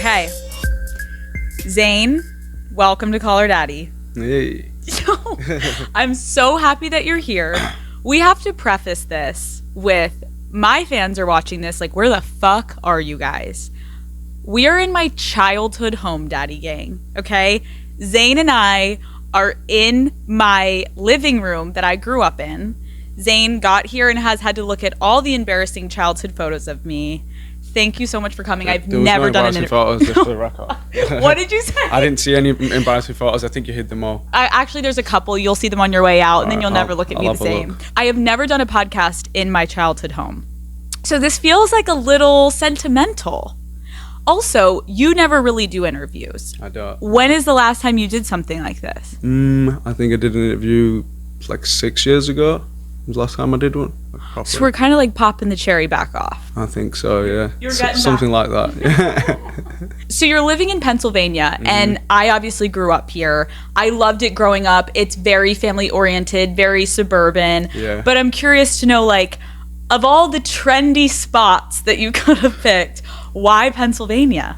Okay. Zayn, welcome to Call Her Daddy. Hey. I'm so happy that you're here. We have to preface this with my fans are watching this like, where the fuck are you guys? We are in my childhood home, Daddy Gang, okay? Zayn and I are in my living room that I grew up in. Zayn got here and has had to look at all the embarrassing childhood photos of me. Thank you so much for coming. I've never done an interview. Photos, just for the record. What did you say? I didn't see any embarrassing photos. I think you hid them all. Actually, there's a couple. You'll see them on your way out, and then you'll never look at me the same. I have never done a podcast in my childhood home. So this feels like a little sentimental. Also, you never really do interviews. I don't. When is the last time you did something like this? I think I did an interview like 6 years ago. Was the last time I did one. So we're kind of like popping the cherry back off. I think so, yeah. You're getting something like that. Yeah. So you're living in Pennsylvania, and I obviously grew up here. I loved it growing up. It's very family oriented, very suburban. Yeah. But I'm curious to know, like, of all the trendy spots that you could have picked, why Pennsylvania?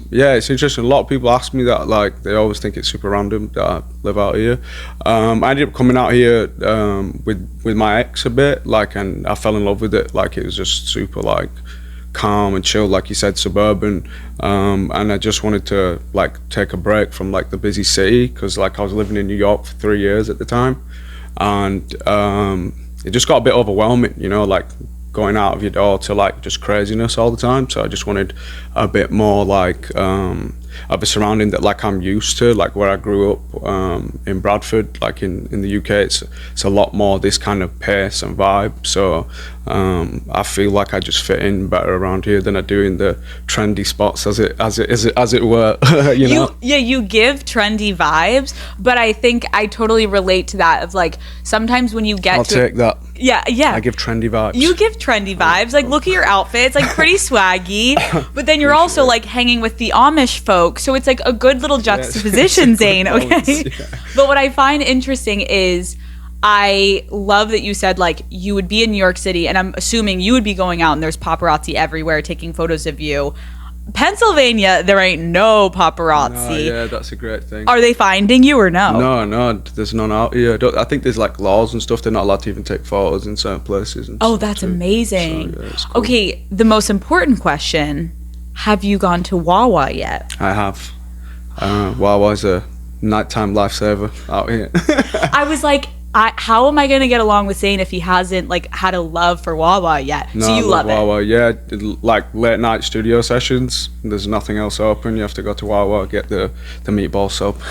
Yeah, it's interesting. A lot of people ask me that, like, they always think it's super random that I live out here. I ended up coming out here with my ex a bit, like, and I fell in love with it. Like, it was just super, like, calm and chill, like you said, suburban. And I just wanted to, like, take a break from, like, the busy city, because, like, I was living in New York for 3 years at the time. And it just got a bit overwhelming, you know, like, going out of your door to like just craziness all the time. So I just wanted a bit more like of a surrounding that like I'm used to, like where I grew up in Bradford, like in the UK. It's a lot more this kind of pace and vibe. So I feel like I just fit in better around here than I do in the trendy spots as it were. you know? You give trendy vibes, but I think I totally relate to that of like sometimes when you get I'll take that. Yeah. I give trendy vibes. You give trendy vibes. Like, look at your outfit. It's like pretty swaggy, but then you're also like hanging with the Amish folk. So it's like a good little juxtaposition, Zayn, okay? Yeah. But what I find interesting is I love that you said like you would be in New York City, and I'm assuming you would be going out and there's paparazzi everywhere taking photos of you. Pennsylvania, there ain't no paparazzi. No, yeah, that's a great thing. Are they finding you or no? No, there's none out here. I think there's like laws and stuff. They're not allowed to even take photos in certain places. And that's amazing. So, yeah, it's cool. Okay, the most important question, have you gone to Wawa yet? I have. Wawa's a nighttime lifesaver out here. I was like, how am I going to get along with Zayn if he hasn't like had a love for Wawa yet? No, so you love Wawa, yeah. Like late night studio sessions, there's nothing else open. You have to go to Wawa, get the meatball sub.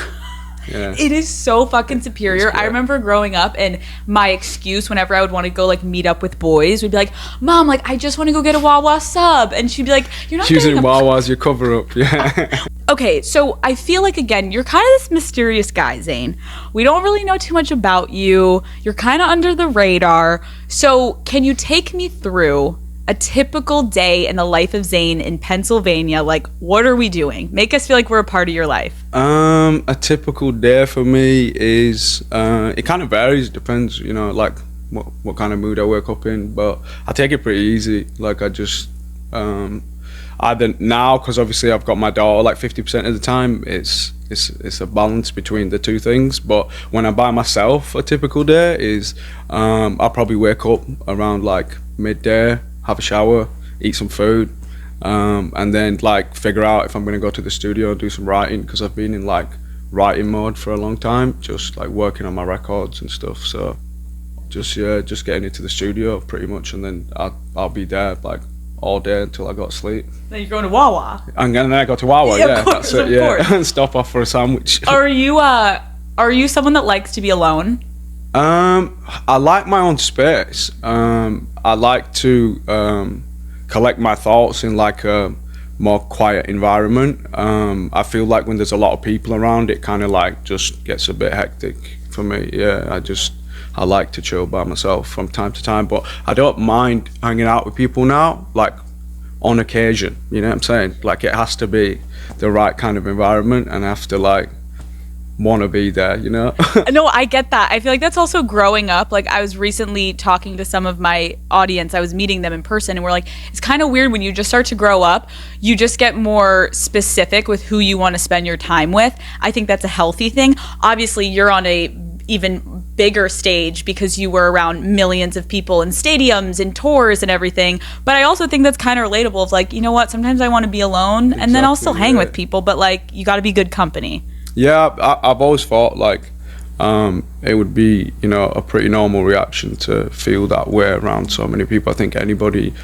Yeah. It is so fucking superior. I remember growing up and my excuse whenever I would want to go like meet up with boys would be like, Mom, like I just want to go get a Wawa sub. And she'd be like, you're not using Wawa as your cover up. Yeah. Okay, so I feel like, again, you're kind of this mysterious guy, Zayn. We don't really know too much about you. You're kind of under the radar. So can you take me through a typical day in the life of Zayn in Pennsylvania? Like, what are we doing? Make us feel like we're a part of your life. A typical day for me is, it kind of varies. It depends, you know, like what kind of mood I wake up in. But I take it pretty easy. Like I just... either now, because obviously I've got my daughter, like 50% of the time it's a balance between the two things. But when I'm by myself, a typical day is I'll probably wake up around like midday, have a shower, eat some food, and then like figure out if I'm gonna go to the studio and do some writing, because I've been in like writing mode for a long time, just like working on my records and stuff. So just getting into the studio pretty much, and then I'll be there like all day until I got to sleep. Then you're going to Wawa. And then I go to Wawa, yeah, course, that's it, yeah. And stop off for a sandwich. Are you someone that likes to be alone? I like my own space. I like to collect my thoughts in like a more quiet environment. I feel like when there's a lot of people around, it kind of like just gets a bit hectic for me. Yeah, I like to chill by myself from time to time, but I don't mind hanging out with people now, like on occasion, you know what I'm saying? Like it has to be the right kind of environment, and I have to like want to be there, you know? No, I get that. I feel like that's also growing up. Like, I was recently talking to some of my audience. I was meeting them in person, and we're like, it's kind of weird when you just start to grow up. You just get more specific with who you want to spend your time with. I think that's a healthy thing. Obviously, you're on a even bigger stage because you were around millions of people in stadiums and tours and everything. But I also think that's kind of relatable of like, you know what, sometimes I want to be alone, and then I'll still hang with people, but like, you got to be good company. Yeah, I've always thought like it would be, you know, a pretty normal reaction to feel that way around so many people. I think anybody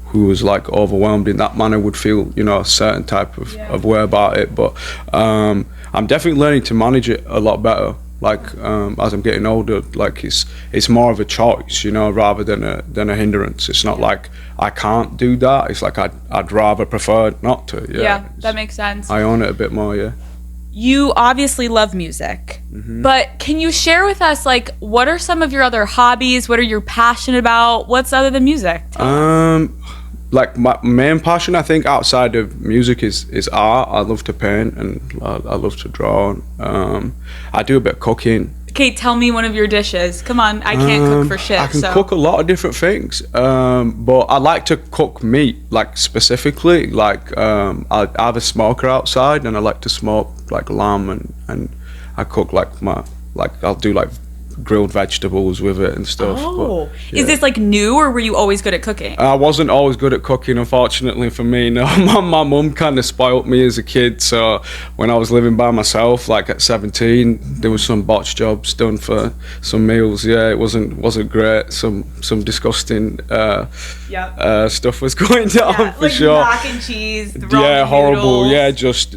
who was like overwhelmed in that manner would feel, you know, a certain type of way about it. But I'm definitely learning to manage it a lot better. Like as I'm getting older, like it's more of a choice, you know, rather than a hindrance. It's not like I can't do that. It's like I'd rather prefer not to. Yeah, that makes sense. I own it a bit more. Yeah. You obviously love music, but can you share with us, like, what are some of your other hobbies? What are you passionate about? What's other than music? Like my main passion, I think, outside of music is art. I love to paint and I love to draw. I do a bit of cooking. Okay, tell me one of your dishes. Come on, I can't cook for shit. I can cook a lot of different things, but I like to cook meat, like specifically. Like I have a smoker outside, and I like to smoke like lamb, and I cook I'll do like grilled vegetables with it and stuff. Oh, but, yeah. Is this like new, or were you always good at cooking? I wasn't always good at cooking, unfortunately for me. No, my mum kind of spoilt me as a kid. So when I was living by myself, like at 17, there was some botch jobs done for some meals. Yeah, it wasn't great. Some disgusting stuff was going down for like sure. Mac and cheese. Yeah, horrible. Noodles. Yeah, just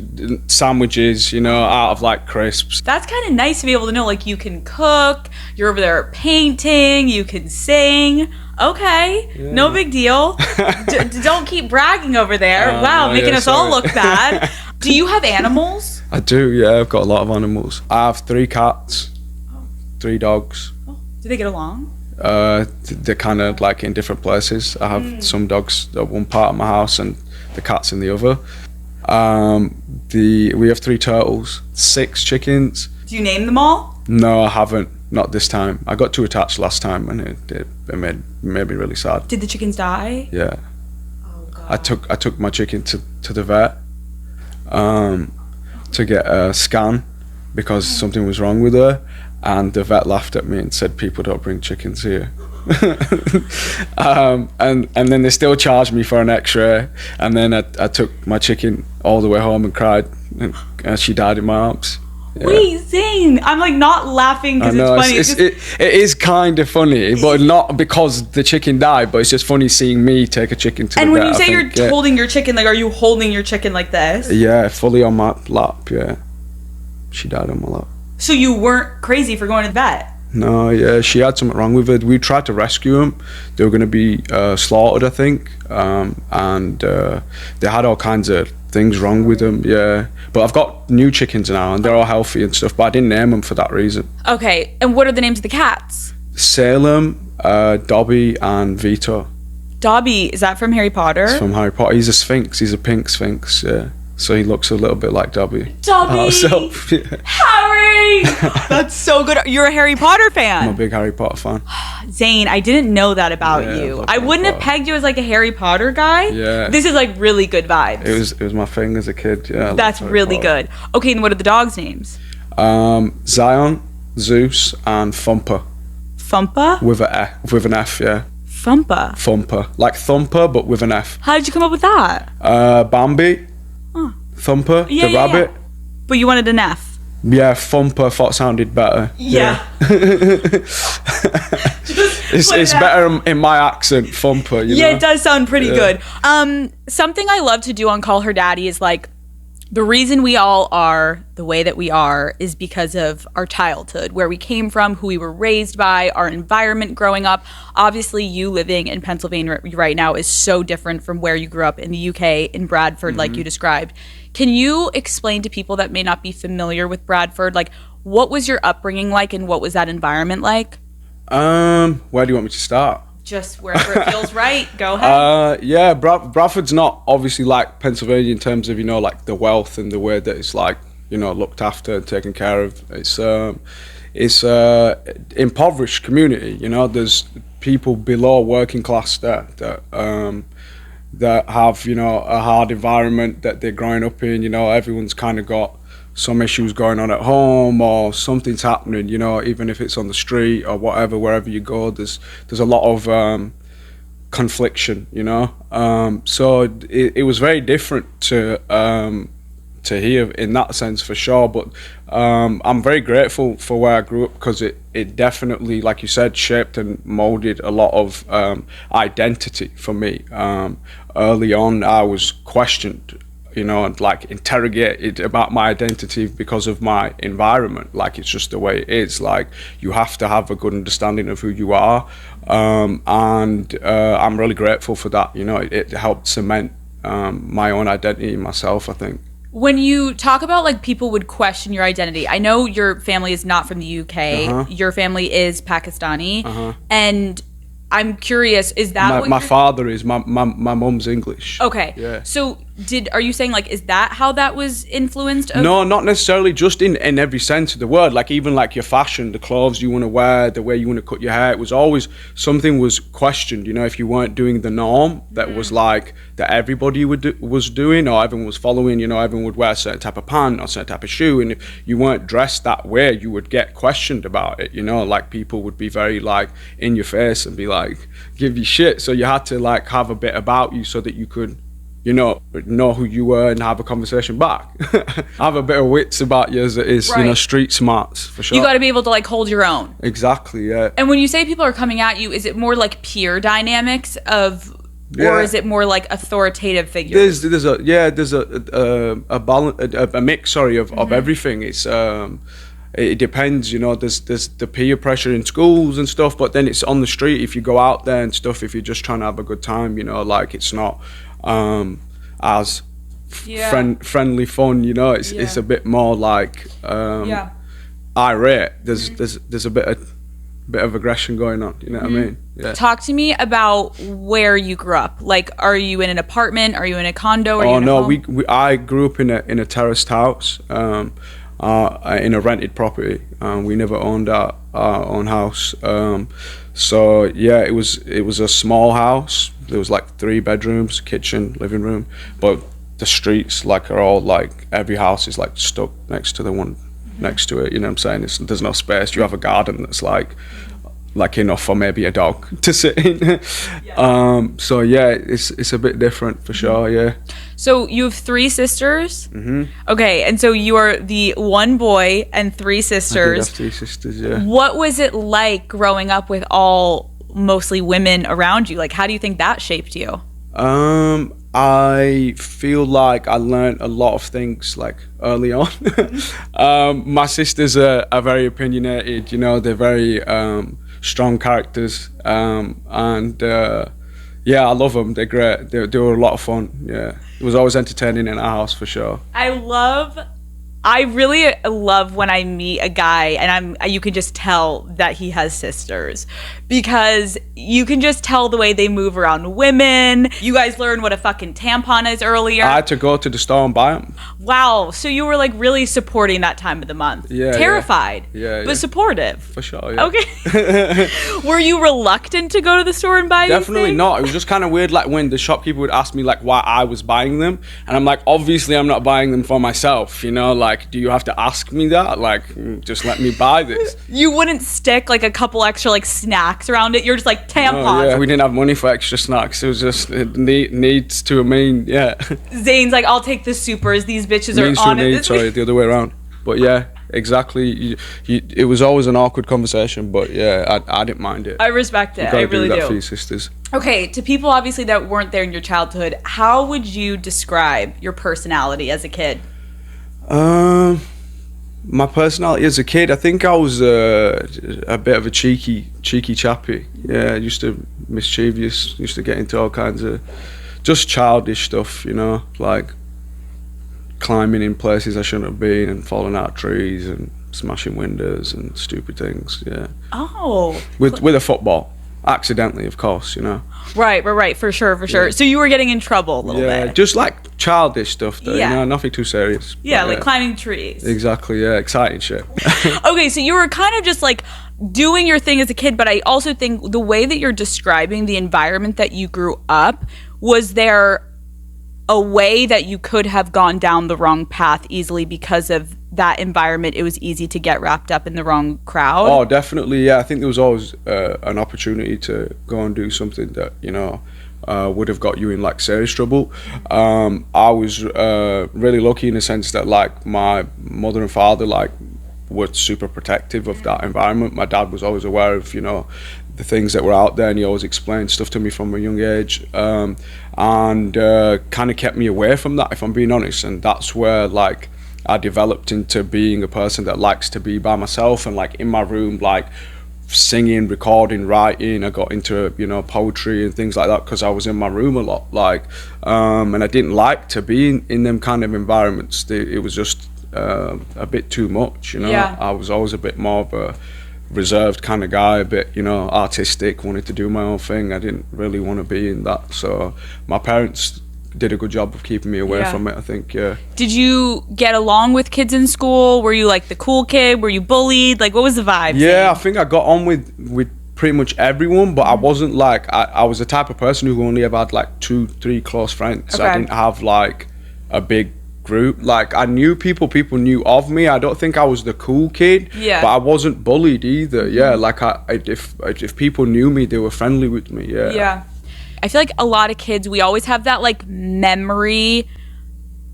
sandwiches, you know, out of like crisps. That's kind of nice to be able to know, like, you can cook. You're over there painting, you can sing. Okay, no big deal. Don't keep bragging over there. Wow, making us all look bad. Do you have animals? I do, yeah. I've got a lot of animals. I have 3 cats, 3 dogs. Oh, do they get along? They're kind of like in different places. I have some dogs at one part of my house and the cats in the other. We have 3 turtles, 6 chickens. Do you name them all? No, I haven't. Not this time. I got too attached last time, and it made me really sad. Did the chickens die? Yeah. Oh God. I took my chicken to the vet to get a scan because something was wrong with her, and the vet laughed at me and said people don't bring chickens here. And then they still charged me for an X-ray, and then I took my chicken all the way home and cried, and she died in my arms. Yeah. Wait, Zayn, I'm like not laughing because it's funny. It is kind of funny, but not because the chicken died, but it's just funny seeing me take a chicken to the vet. And when you say you're holding your chicken, like, are you holding your chicken like this? Yeah, fully on my lap, yeah. She died on my lap. So you weren't crazy for going to the vet? No, yeah, she had something wrong with her. We tried to rescue them. They were going to be slaughtered, I think, and they had all kinds of things wrong with them, yeah. But I've got new chickens now, and they're all healthy and stuff, but I didn't name them for that reason. Okay, and what are the names of the cats? Salem, Dobby, and Vito. Dobby, is that from Harry Potter? It's from Harry Potter. He's a sphinx. He's a pink sphinx, yeah. So he looks a little bit like Dobby. Dobby! Yeah. Harry! That's so good. You're a Harry Potter fan. I'm a big Harry Potter fan. Zayn, I didn't know that about you. I wouldn't have pegged you as like a Harry Potter guy. Yeah. This is like really good vibes. It was my thing as a kid, yeah. That's really good. Okay, and what are the dogs' names? Zion, Zeus, and Thumper. Thumper? With an F, yeah. Thumper? Thumper. Like Thumper, but with an F. How did you come up with that? Bambi. Huh. Thumper, the rabbit. But you wanted an F. Yeah, Thumper thought sounded better. Yeah. It's better in my accent, Thumper, you know? Yeah, it does sound pretty good. Something I love to do on Call Her Daddy is like, the reason we all are the way that we are is because of our childhood, where we came from, who we were raised by, our environment growing up. Obviously, you living in Pennsylvania right now is so different from where you grew up in the UK, in Bradford, like you described. Can you explain to people that may not be familiar with Bradford, like, what was your upbringing like and what was that environment like? Where do you want me to start? Just wherever it feels right. Go ahead. Bradford's not obviously like Pennsylvania in terms of, you know, like the wealth and the way that it's like you know, looked after and taken care of. It's impoverished community. You know, there's people below working class there that have, you know, a hard environment that they're growing up in. You know, everyone's kind of got some issues going on at home, or something's happening, you know, even if it's on the street or whatever, wherever you go, there's a lot of confliction, you know. So it was very different to here in that sense, for sure. But I'm very grateful for where I grew up, because it definitely, like you said, shaped and molded a lot of identity for me. Early on, I was questioned, you know, and like interrogated about my identity because of my environment. Like, it's just the way it is. Like, you have to have a good understanding of who you are, and I'm really grateful for that. You know, it helped cement my own identity in myself, I think. When you talk about like people would question your identity, I know your family is not from the UK. Your family is Pakistani, and I'm curious, is that my father is, my mum's English. Okay. Yeah. So are you saying, like, is that how that was influenced? No, not necessarily, just in every sense of the word. Like, even like your fashion, the clothes you want to wear, the way you want to cut your hair, it was always, something was questioned, you know, if you weren't doing the norm that was like, that everybody was doing, or everyone was following, you know, everyone would wear a certain type of pant or a certain type of shoe, and if you weren't dressed that way, you would get questioned about it, you know, like people would be very like in your face and be like, give you shit. So you had to like have a bit about you so that you could, you know who you were and have a conversation back. Have a bit of wits about you, as it is, you know, street smarts, for sure. You got to be able to like hold your own. Exactly, yeah. And when you say people are coming at you, is it more like peer dynamics of, or is it more like authoritative figures? There's a balance, a mix, of everything. It's it depends, you know. There's the peer pressure in schools and stuff, but then it's on the street. If you go out there and stuff, if you're just trying to have a good time, you know, like, it's not as friendly fun, you know. It's a bit more like irate. There's a bit of aggression going on, you know what I mean? Yeah. Talk to me about where you grew up. Like, are you in an apartment? Are you in a condo? Are you in a home? I grew up in a terraced house, in a rented property. We never owned our own house. So yeah, it was a small house. There was like 3 bedrooms, kitchen, living room, but the streets like are all like, every house is like stuck next to the one next to it. You know what I'm saying? There's no space. You have a garden that's like enough for maybe a dog to sit in. So yeah, it's a bit different for sure. Yeah. So you have 3 sisters. Okay, and so you are the one boy and 3 sisters. I did have 3 sisters. Yeah. What was it like growing up with all mostly women around you? Like, how do you think that shaped you? I feel like I learned a lot of things like early on. My sisters are very opinionated, you know. They're very strong characters, and yeah, I love them. They're great. They were a lot of fun. Yeah, it was always entertaining in our house, for sure. I really love when I meet a guy and you can just tell that he has sisters, because you can just tell the way they move around women. You guys learned what a fucking tampon is earlier. I had to go to the store and buy them. Wow. So you were like really supporting that time of the month. Yeah. Terrified. Yeah. But supportive. For sure, yeah. Okay. Were you reluctant to go to the store and buy Definitely these things? not. It was just kind of weird, like when the shopkeeper would ask me like why I was buying them, and I'm like, obviously I'm not buying them for myself, you know, like, do you have to ask me that? Like, just let me buy this. You wouldn't stick like a couple extra like snacks around it. You're just like, tampons. Oh, yeah. We didn't have money for extra snacks. It was just needs to a mean, yeah. Zayn's like, I'll take the supers. These bitches are on it. Sorry, the other way around. But yeah, exactly. It was always an awkward conversation, but yeah, I didn't mind it. I respect it. I really do. do. That for your sisters. Okay, to people obviously that weren't there in your childhood, how would you describe your personality as a kid? My personality as a kid, I think I was a bit of a cheeky chappy. Yeah, used to mischievous, used to get into all kinds of just childish stuff, you know, like climbing in places I shouldn't have been and falling out of trees and smashing windows and stupid things. Yeah. Oh. With a football. accidentally, of course, you know. Right, for sure. Yeah. So you were getting in trouble a little bit. Just like childish stuff though, you know, nothing too serious. Yeah, like climbing trees. Exactly, yeah, exciting shit. Okay, so you were kind of just like doing your thing as a kid, but I also think the way that you're describing the environment that you grew up, was there a way that you could have gone down the wrong path easily because of that environment? It was easy to get wrapped up in the wrong crowd. Oh, definitely, yeah. I think there was always an opportunity to go and do something that, you know, would have got you in like serious trouble. I was really lucky in the sense that like my mother and father like were super protective of that environment. My dad was always aware of, you know, the things that were out there, and he always explained stuff to me from a young age, and kind of kept me away from that, if I'm being honest. And that's where like I developed into being a person that likes to be by myself and like in my room, like singing, recording, writing. I got into, you know, poetry and things like that because I was in my room a lot, like, and I didn't like to be in them kind of environments. It was just a bit too much, you know. I was always a bit more of a reserved kind of guy, a bit, you know, artistic, wanted to do my own thing. I didn't really want to be in that, so my parents did a good job of keeping me away from it, I think. Did you get along with kids in school? Were you like the cool kid? Were you bullied? Like, what was the vibe? I think I got on with pretty much everyone, but I wasn't like, I was the type of person who only ever had like 2-3 close friends. I didn't have like a big group. Like, I knew people knew of me. I don't think I was the cool kid, but I wasn't bullied either. Like if people knew me, they were friendly with me. I feel like a lot of kids, we always have that like memory.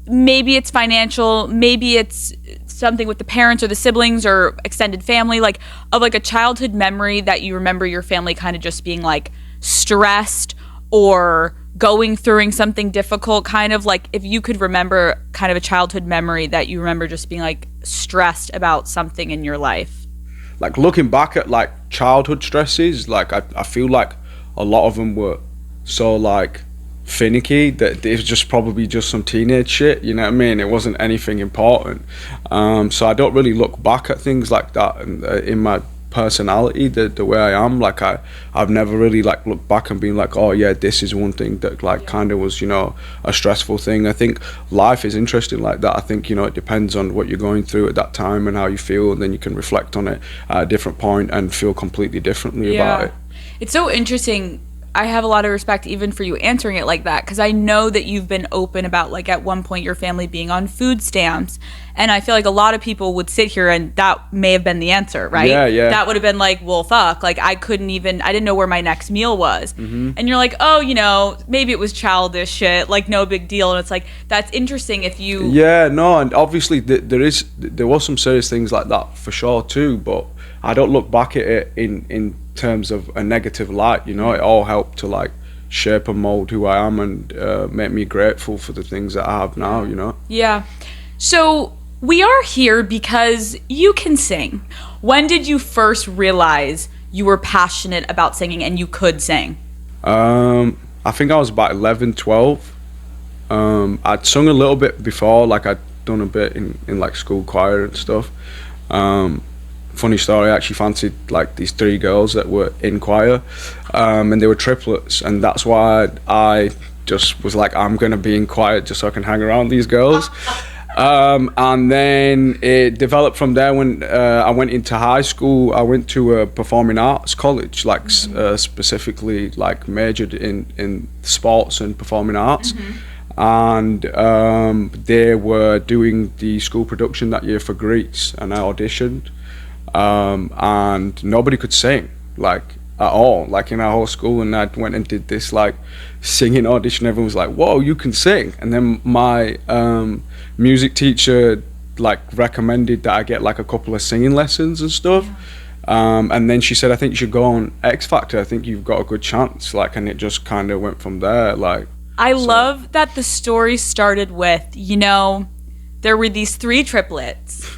Maybe it's financial, maybe it's something with the parents or the siblings or extended family, like of like a childhood memory that you remember your family kind of just being like stressed or going through something difficult, kind of like if you could remember kind of a childhood memory that you remember just being like stressed about something in your life. Like looking back at like childhood stresses, like I feel like a lot of them were so like finicky that it was just probably just some teenage shit, you know what I mean? It wasn't anything important. So I don't really look back at things like that in my personality, the way I am. Like I've never really like looked back and been like, oh yeah, this is one thing that like kind of was, you know, a stressful thing. I think life is interesting like that. I think, you know, it depends on what you're going through at that time and how you feel, and then you can reflect on it at a different point and feel completely differently about it. It's so interesting. I have a lot of respect even for you answering it like that, because I know that you've been open about like at one point your family being on food stamps, and I feel like a lot of people would sit here and that may have been the answer, right? That would have been like, well, fuck, like I didn't know where my next meal was. And you're like, oh, you know, maybe it was childish shit, like no big deal. And it's like, that's interesting if you and obviously there was some serious things like that for sure too, but I don't look back at it in terms of a negative light, you know. It all helped to like shape and mold who I am and make me grateful for the things that I have now, you know. So we are here because you can sing. When did you first realize you were passionate about singing and you could sing? I think I was about 11, 12. I'd sung a little bit before, like I'd done a bit in like school choir and stuff. Funny story, I actually fancied like these 3 girls that were in choir, and they were triplets, and that's why I just was like, I'm gonna be in choir just so I can hang around these girls. And then it developed from there. When I went into high school, I went to a performing arts college, like specifically like majored in sports and performing arts. And they were doing the school production that year for Greece, and I auditioned. And nobody could sing, like at all, like in our whole school. And I went and did this like singing audition. Everyone was like, whoa, you can sing. And then my music teacher like recommended that I get like a couple of singing lessons and stuff. And then she said, I think you should go on X Factor, I think you've got a good chance. Like, and it just kind of went from there. Like, I love that the story started with, you know, there were these 3 triplets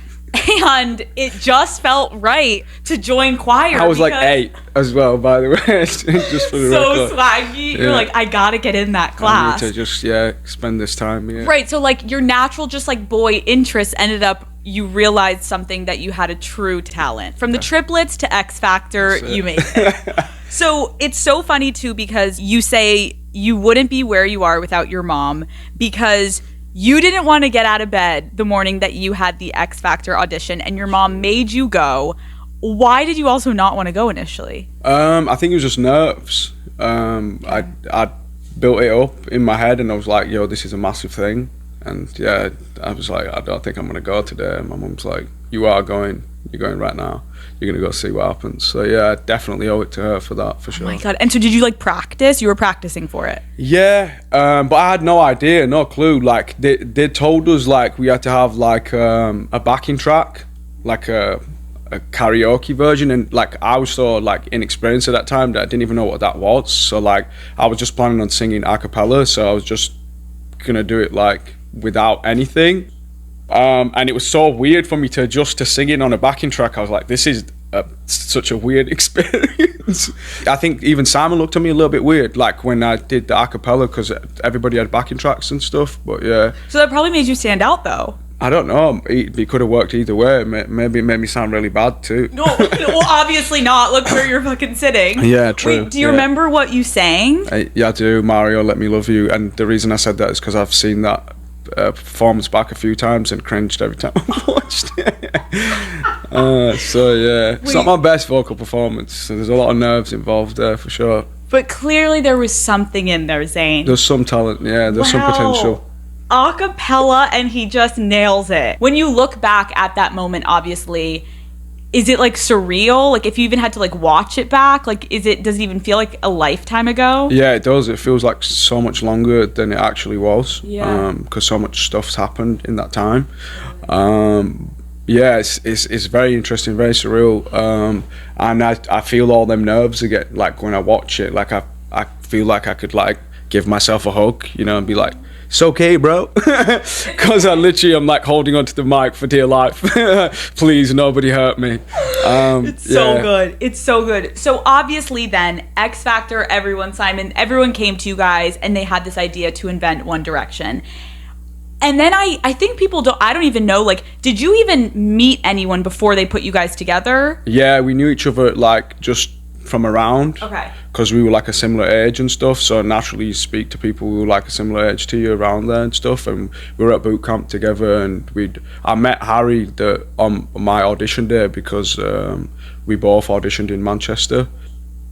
and it just felt right to join choir. I was like 8 as well, by the way. Just for the so swaggy. You're like, I gotta get in that class. I need to just spend this time. Right. So like your natural just like boy interest ended up, you realized something that you had a true talent. From the triplets to X Factor, you made it. So it's so funny too, because you say you wouldn't be where you are without your mom, because you didn't want to get out of bed the morning that you had the X Factor audition and your mom made you go. Why did you also not want to go initially? I think it was just nerves. I built it up in my head and I was like, yo, this is a massive thing. And yeah, I was like, I don't think I'm going to go today. And my mum's like, you are going. You're going right now. You're going to go see what happens. So yeah, I definitely owe it to her for that, for sure. Oh my God. And so did you like practice? You were practicing for it? Yeah, but I had no idea, no clue. Like they told us like we had to have like a backing track, like a karaoke version, and like I was so like inexperienced at that time that I didn't even know what that was. So like I was just planning on singing a cappella, so I was just gonna do it like without anything. And it was so weird for me to adjust to singing on a backing track. I was like, this is such a weird experience. I think even Simon looked at me a little bit weird, like when I did the a cappella, because everybody had backing tracks and stuff. But yeah. So that probably made you stand out though. I don't know. It could have worked either way. Maybe it made me sound really bad too. No, well, obviously not. Look where you're fucking sitting. Yeah, true. Wait, do you remember what you sang? Yeah, I do. Mario, Let Me Love You. And the reason I said that is because I've seen that performance back a few times and cringed every time I watched it. So yeah, it's not my best vocal performance. So there's a lot of nerves involved there for sure. But clearly there was something in there, Zayn. There's some talent, yeah. There's some potential. Acapella, and he just nails it. When you look back at that moment, obviously, is it like surreal? Like if you even had to like watch it back, like does it even feel like a lifetime ago? Yeah, it does. It feels like so much longer than it actually was. Yeah. Because so much stuff's happened in that time. Yeah, it's very interesting, very surreal. And I feel all them nerves again, like when I watch it, like I feel like I could like give myself a hug, you know, and be like, it's okay, bro. Because I'm like holding onto the mic for dear life. Please, nobody hurt me. It's so good. It's so good. So obviously then, X Factor, everyone came to you guys and they had this idea to invent One Direction. And then I think I don't even know, like, did you even meet anyone before they put you guys together? Yeah, we knew each other like just from around. Okay. Because we were like a similar age and stuff, so naturally you speak to people who were like a similar age to you around there and stuff. And we were at boot camp together, and I met Harry on my audition day because we both auditioned in Manchester,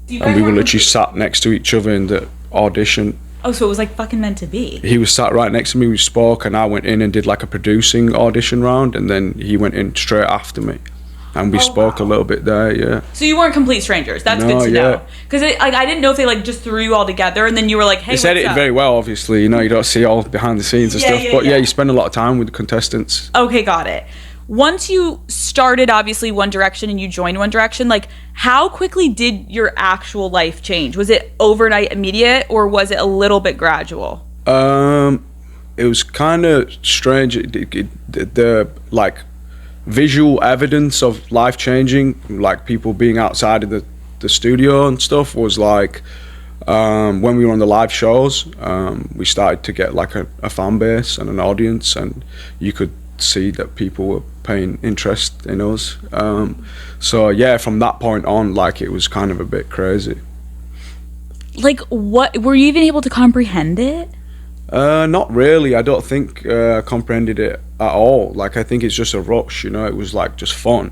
and we were literally sat next to each other in the audition. Oh, so it was like fucking meant to be. He was sat right next to me, we spoke, and I went in and did like a producing audition round, and then he went in straight after me. And we spoke a little bit there, yeah. So you weren't complete strangers. That's good to know. Because I didn't know if they like just threw you all together and then you were like, hey, it's edited very well, obviously. You know, you don't see all behind the scenes and stuff. But yeah, you spend a lot of time with the contestants. Okay, got it. Once you started, obviously, One Direction and you joined One Direction, like, how quickly did your actual life change? Was it overnight immediate or was it a little bit gradual? It was kind of strange. The like visual evidence of life changing, like people being outside of the studio and stuff, was like when we were on the live shows, we started to get like a fan base and an audience, and you could see that people were paying interest in us. So yeah, from that point on, like it was kind of a bit crazy. Like, what were you even able to comprehend it? Not really. I don't think I comprehended it at all. Like, I think it's just a rush, you know. It was like just fun,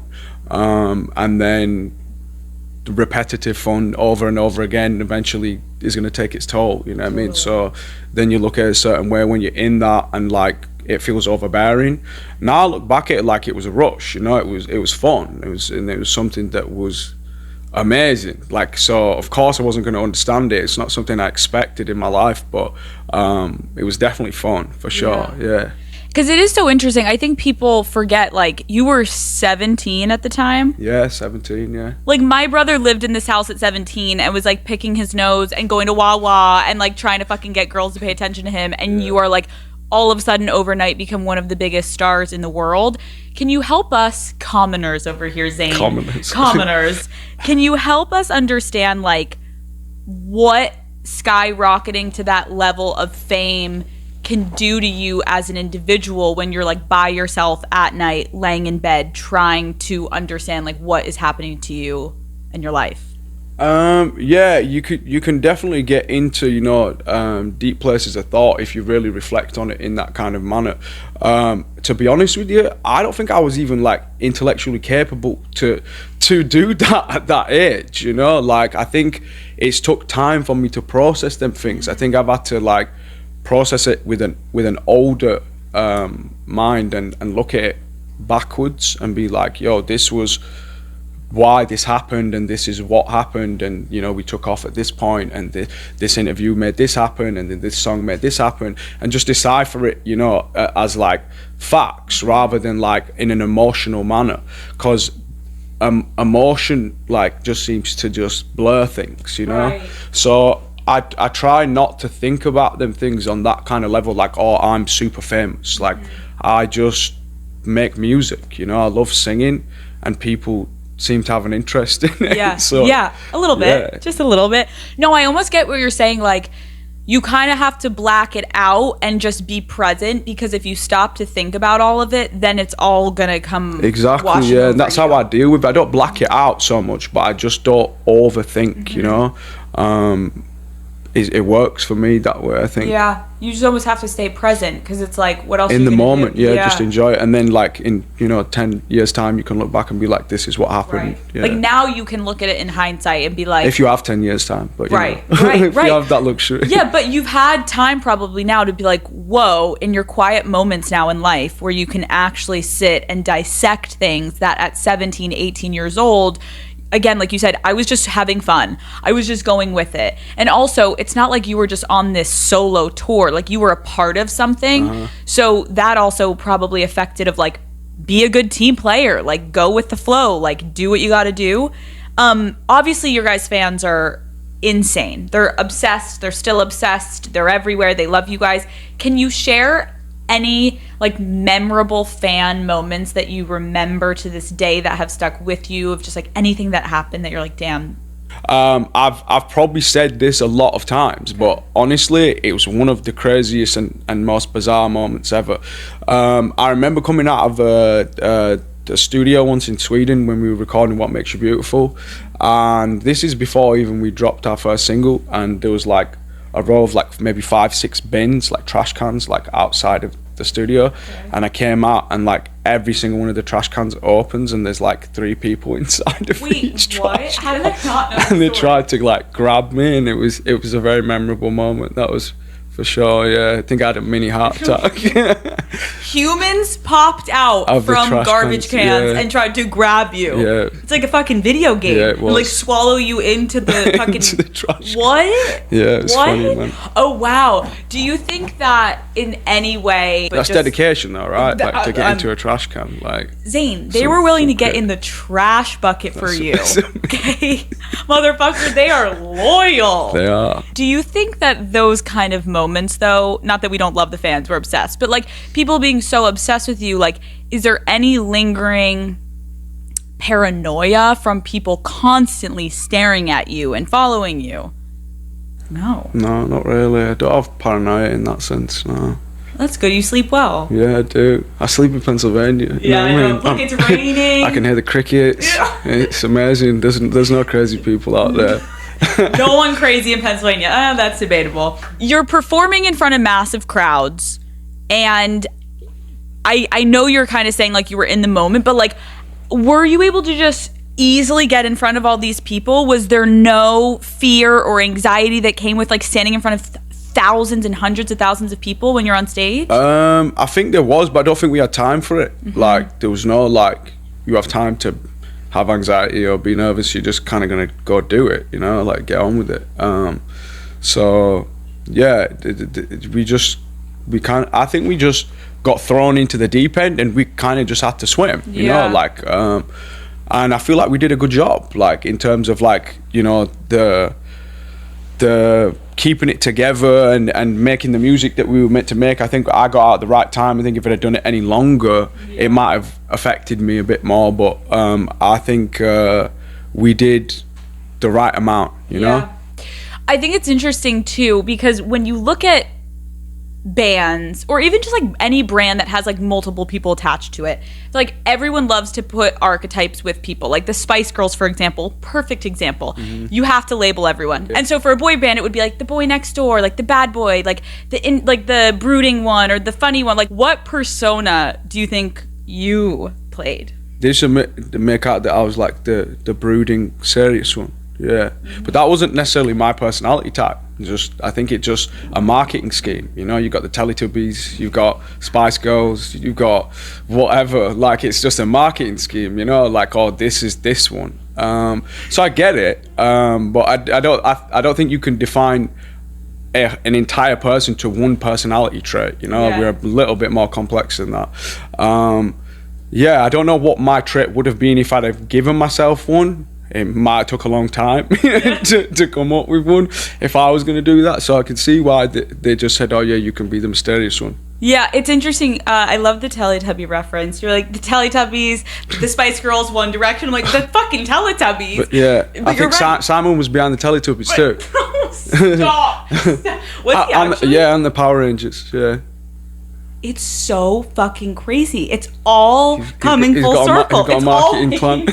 and then the repetitive fun over and over again eventually is going to take its toll, you know what I mean? So then you look at it a certain way when you're in that, and like it feels overbearing. Now I look back at it like it was a rush, you know. It was fun. It was something that was amazing. Like, so of course I wasn't going to understand it. It's not something I expected in my life, but it was definitely fun for sure. Yeah. Because it is so interesting. I think people forget, like, you were 17 at the time. Yeah, 17, yeah. Like, my brother lived in this house at 17 and was, like, picking his nose and going to Wawa and, like, trying to fucking get girls to pay attention to him. And you are, like, all of a sudden overnight become one of the biggest stars in the world. Can you help us, commoners over here, Zayn? Commoners. Can you help us understand, like, what skyrocketing to that level of fame can do to you as an individual when you're like by yourself at night, laying in bed, trying to understand like what is happening to you in your life? Yeah, you can definitely get into, you know, deep places of thought if you really reflect on it in that kind of manner. To be honest with you, I don't think I was even like intellectually capable to do that at that age, you know. Like, I think it's took time for me to process them things. I think I've had to like process it with an older mind and look at it backwards and be like, yo, this was why this happened, and this is what happened, and you know, we took off at this point, and this interview made this happen, and then this song made this happen, and just decipher it, you know, as like facts rather than like in an emotional manner, because emotion like just seems to just blur things, you know. Right. So I try not to think about them things on that kind of level, like, oh, I'm super famous. Like, I just make music, you know. I love singing, and people seem to have an interest in it. Yeah, so, yeah, a little bit, just a little bit. No, I almost get what you're saying. Like, you kind of have to black it out and just be present, because if you stop to think about all of it, then it's all gonna come exactly. Yeah, and that's how I deal with it. I don't black it out so much, but I just don't overthink. You know. It works for me that way, I think. Yeah, you just almost have to stay present, because it's like, what else in are you the gonna moment? do? Yeah, just enjoy it, and then like in, you know, 10 years time, you can look back and be like, this is what happened. Right. Yeah. Like, now you can look at it in hindsight and be like, if you have 10 years time, but you right, know, right, if right. you have that luxury. Yeah, but you've had time probably now to be like, whoa, in your quiet moments now in life where you can actually sit and dissect things that at 17, 18 years old, again, like you said, I was just having fun. I was just going with it. And also, it's not like you were just on this solo tour. Like, you were a part of something. So that also probably affected of like, be a good team player. Like, go with the flow. Like, do what you got to do. Obviously, your guys' fans are insane. They're obsessed. They're still obsessed. They're everywhere. They love you guys. Can you share any like memorable fan moments that you remember to this day that have stuck with you, of just like anything that happened that you're like, damn? I've probably said this a lot of times, but honestly, it was one of the craziest and most bizarre moments ever. I remember coming out of the studio once in Sweden when we were recording What Makes You Beautiful, and this is before even we dropped our first single, and there was like a row of like maybe 5-6 bins, like trash cans, like outside of the studio. And I came out, and like every single one of the trash cans opens, and there's like 3 people inside of each trash can. How did I not know? And they tried to like grab me, and it was a very memorable moment. That was for sure. Yeah, I think I had a mini heart attack. Humans popped out from garbage cans and tried to grab you. Yeah, it's like a fucking video game. Yeah, it was. And, like, swallow you into the fucking into the trash. What? Yeah, it's funny, man. Oh wow. Do you think that in any way? That's dedication, though, right? Like, to get into a trash can, like. Zayn, they were willing to get in the trash bucket for you. Okay, motherfucker, they are loyal. They are. Do you think that those kind of moments, though, not that we don't love the fans, we're obsessed, but like people being so obsessed with you, like, is there any lingering paranoia from people constantly staring at you and following you? No, not really. I don't have paranoia in that sense. No. That's good. You sleep well. Yeah, I do. I sleep in Pennsylvania. Yeah, I know. Look, it's raining. I can hear the crickets. Yeah. It's amazing. There's no crazy people out there. No one crazy in Pennsylvania. That's debatable. You're performing in front of massive crowds, and I know you're kind of saying like you were in the moment, but like, were you able to just easily get in front of all these people? Was there no fear or anxiety that came with like standing in front of thousands and hundreds of thousands of people when you're on stage? I think there was, but I don't think we had time for it. Like, there was no like, you have time to have anxiety or be nervous. You're just kind of gonna go do it, you know, like get on with it. So yeah, I think we just got thrown into the deep end, and we kind of just had to swim, you know, like, and I feel like we did a good job, like in terms of like, you know, the keeping it together and making the music that we were meant to make. I think I got out at the right time. I think if it had done it any longer, it might have affected me a bit more, but I think we did the right amount, you know? I think it's interesting too, because when you look at bands, or even just like any brand that has like multiple people attached to it, like everyone loves to put archetypes with people. Like the Spice Girls, for example, perfect example. You have to label everyone. And so for a boy band, it would be like the boy next door, like the bad boy, like the brooding one or the funny one. Like what persona do you think you played? They should make out that I was like the brooding, serious one. Yeah, but that wasn't necessarily my personality type. I think it's just a marketing scheme. You know, you got the Teletubbies, you've got Spice Girls, you've got whatever. Like it's just a marketing scheme. You know, like oh, this is this one. So I get it, but I don't think you can define an entire person to one personality trait. You know, we're a little bit more complex than that. Yeah, I don't know what my trait would have been if I'd have given myself one. It might have took a long time to come up with one if I was going to do that. So I can see why they just said, oh yeah, you can be the mysterious one. Yeah, it's interesting. I love the Teletubby reference. You're like, the Teletubbies, the Spice Girls, One Direction. I'm like, the fucking Teletubbies. But yeah, I think right. Simon was behind the Teletubbies too. Stop. Was he actually? Yeah, and the Power Rangers, yeah. It's so fucking crazy. It's all coming full circle. He's got a marketing plan.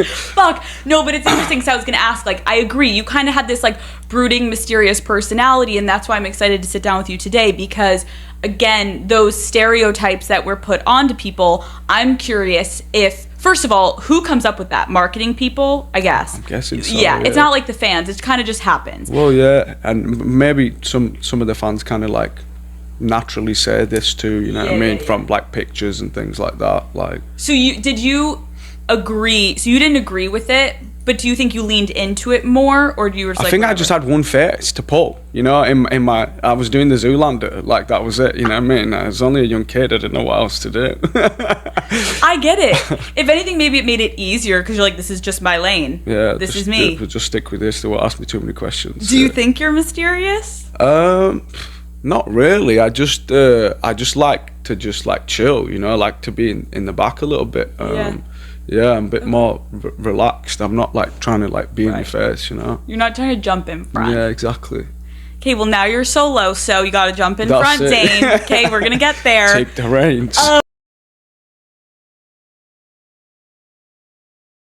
Fuck. No, but it's interesting. So I was going to ask, like, I agree. You kind of had this, like, brooding, mysterious personality, and that's why I'm excited to sit down with you today because, again, those stereotypes that were put onto people, I'm curious if, first of all, who comes up with that? Marketing people, I guess. I'm guessing so. Yeah, it's not like the fans. It kind of just happens. Well, yeah, and maybe some of the fans kind of, like, naturally say this too, you know what I mean, from like pictures and things like that. Like, so did you agree? So you didn't agree with it, but do you think you leaned into it more, or do you were just I think whatever? I just had one face to pull, you know. In my I was doing the Zoolander, like that was it, you know what I mean. I was only a young kid, I didn't know what else to do. I get it. If anything, maybe it made it easier because you're like, this is just my lane. Yeah, this is me. Just stick with this. They won't ask me too many questions. Do you think you're mysterious? Not really. I just like to just like chill, you know, like to be in the back a little bit. Yeah, I'm a bit more relaxed. I'm not like trying to like be in your face, you know. You're not trying to jump in front. Yeah, exactly. Okay, well now you're solo, so you got to jump in front, Zayn. Okay, we're gonna get there. Take the reins.